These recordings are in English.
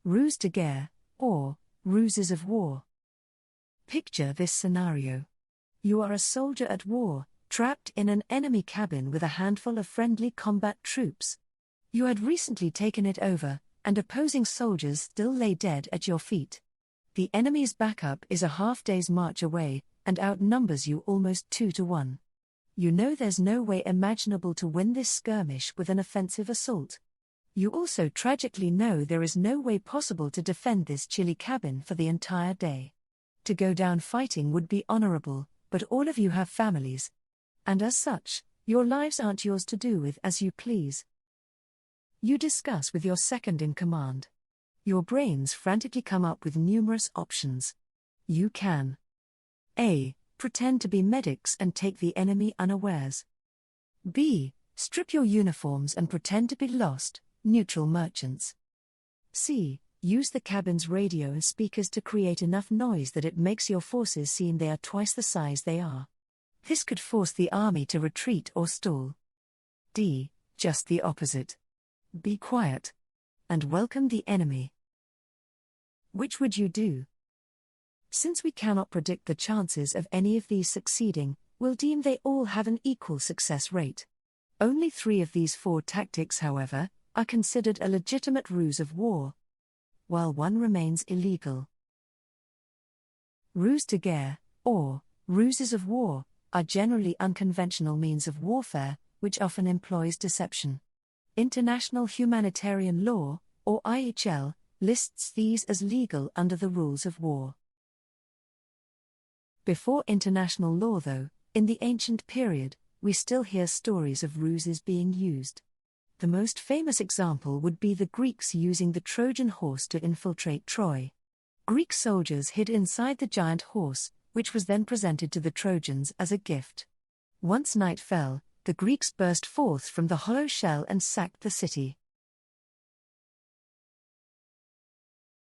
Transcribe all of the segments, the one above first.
Ruse de guerre, or ruses of war. Picture this scenario. You are a soldier at war, trapped in an enemy cabin with a handful of friendly combat troops. You had recently taken it over, and opposing soldiers still lay dead at your feet. The enemy's backup is a half-day's march away, and outnumbers you almost 2-1. You know there's no way imaginable to win this skirmish with an offensive assault. You also tragically know there is no way possible to defend this chilly cabin for the entire day. To go down fighting would be honorable, but all of you have families. And as such, your lives aren't yours to do with as you please. You discuss with your second-in-command. Your brains frantically come up with numerous options. You can A. Pretend to be medics and take the enemy unawares. B. Strip your uniforms and pretend to be lost, neutral merchants. C. Use the cabin's radio and speakers to create enough noise that it makes your forces seem they are twice the size they are. This could force the army to retreat or stall. D. Just the opposite. Be quiet. And welcome the enemy. Which would you do? Since we cannot predict the chances of any of these succeeding, we'll deem they all have an equal success rate. Only 3 of these 4 tactics, however, are considered a legitimate ruse of war, while 1 remains illegal. Ruse de guerre, or ruses of war, are generally unconventional means of warfare, which often employs deception. International humanitarian law, or IHL, lists these as legal under the rules of war. Before international law, though, in the ancient period, we still hear stories of ruses being used. The most famous example would be the Greeks using the Trojan Horse to infiltrate Troy. Greek soldiers hid inside the giant horse, which was then presented to the Trojans as a gift. Once night fell, the Greeks burst forth from the hollow shell and sacked the city.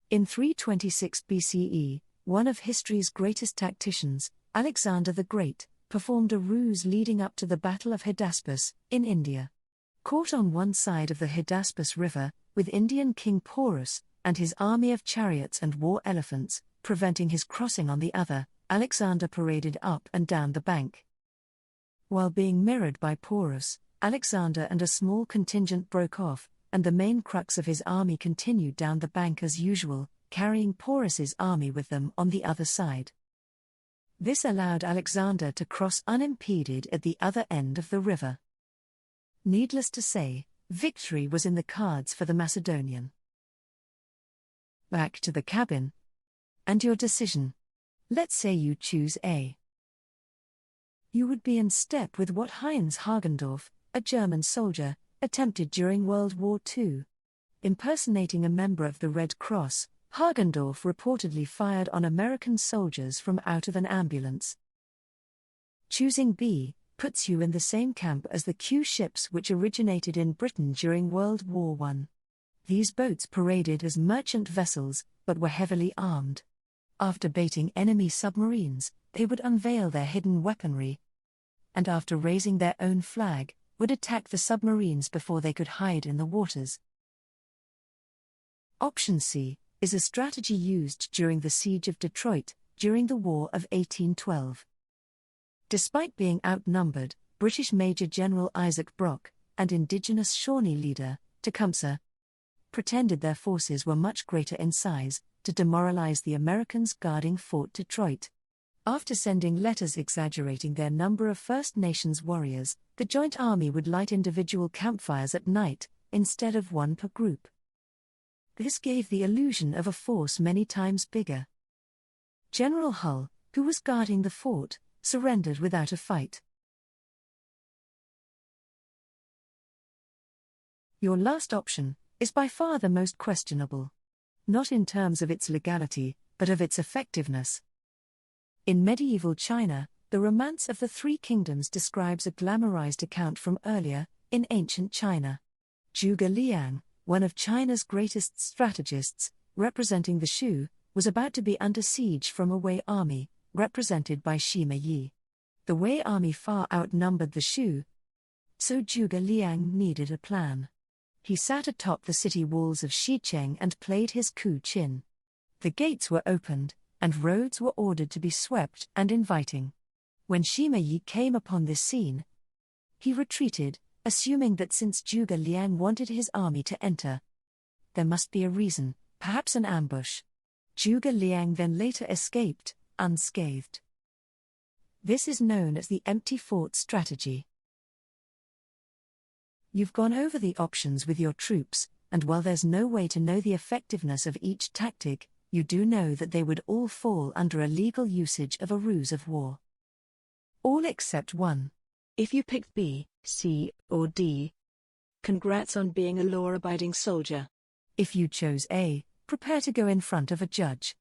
In 326 BCE, one of history's greatest tacticians, Alexander the Great, performed a ruse leading up to the Battle of Hydaspes, in India. Caught on one side of the Hydaspes River, with Indian King Porus, and his army of chariots and war elephants, preventing his crossing on the other, Alexander paraded up and down the bank. While being mirrored by Porus, Alexander and a small contingent broke off, and the main crux of his army continued down the bank as usual, carrying Porus's army with them on the other side. This allowed Alexander to cross unimpeded at the other end of the river. Needless to say, victory was in the cards for the Macedonian. Back to the cabin. And your decision. Let's say you choose A. You would be in step with what Heinz Hagendorf, a German soldier, attempted during World War II. Impersonating a member of the Red Cross, Hagendorf reportedly fired on American soldiers from out of an ambulance. Choosing B puts you in the same camp as the Q ships which originated in Britain during World War I. These boats paraded as merchant vessels, but were heavily armed. After baiting enemy submarines, they would unveil their hidden weaponry, and after raising their own flag, would attack the submarines before they could hide in the waters. Option C is a strategy used during the Siege of Detroit, during the War of 1812. Despite being outnumbered, British Major General Isaac Brock, and indigenous Shawnee leader, Tecumseh, pretended their forces were much greater in size, to demoralize the Americans guarding Fort Detroit. After sending letters exaggerating their number of First Nations warriors, the joint army would light individual campfires at night, instead of one per group. This gave the illusion of a force many times bigger. General Hull, who was guarding the fort, surrendered without a fight. Your last option is by far the most questionable. Not in terms of its legality, but of its effectiveness. In medieval China, the Romance of the Three Kingdoms describes a glamorized account from earlier, in ancient China. Zhuge Liang, one of China's greatest strategists, representing the Shu, was about to be under siege from a Wei army, represented by Sima Yi. The Wei army far outnumbered the Shu, so Zhuge Liang needed a plan. He sat atop the city walls of Xicheng and played his Ku Qin. The gates were opened, and roads were ordered to be swept and inviting. When Sima Yi came upon this scene, he retreated, assuming that since Zhuge Liang wanted his army to enter, there must be a reason, perhaps an ambush. Zhuge Liang then later escaped, unscathed. This is known as the empty fort strategy. You've gone over the options with your troops, and while there's no way to know the effectiveness of each tactic, you do know that they would all fall under a legal usage of a ruse of war. All except one. If you picked B, C, or D, congrats on being a law-abiding soldier. If you chose A, prepare to go in front of a judge.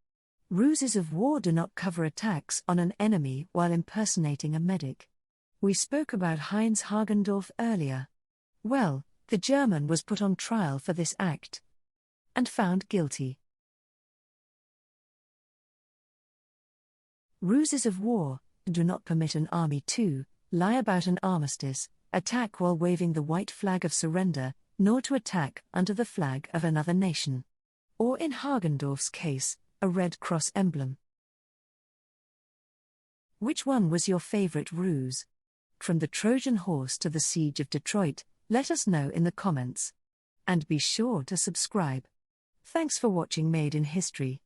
Ruses of war do not cover attacks on an enemy while impersonating a medic. We spoke about Heinz Hagendorf earlier. Well, the German was put on trial for this act and found guilty. Ruses of war do not permit an army to lie about an armistice, attack while waving the white flag of surrender, nor to attack under the flag of another nation. Or in Hagendorf's case, a Red Cross emblem. Which one was your favorite ruse? From the Trojan Horse to the Siege of Detroit, let us know in the comments. And be sure to subscribe. Thanks for watching Made in History.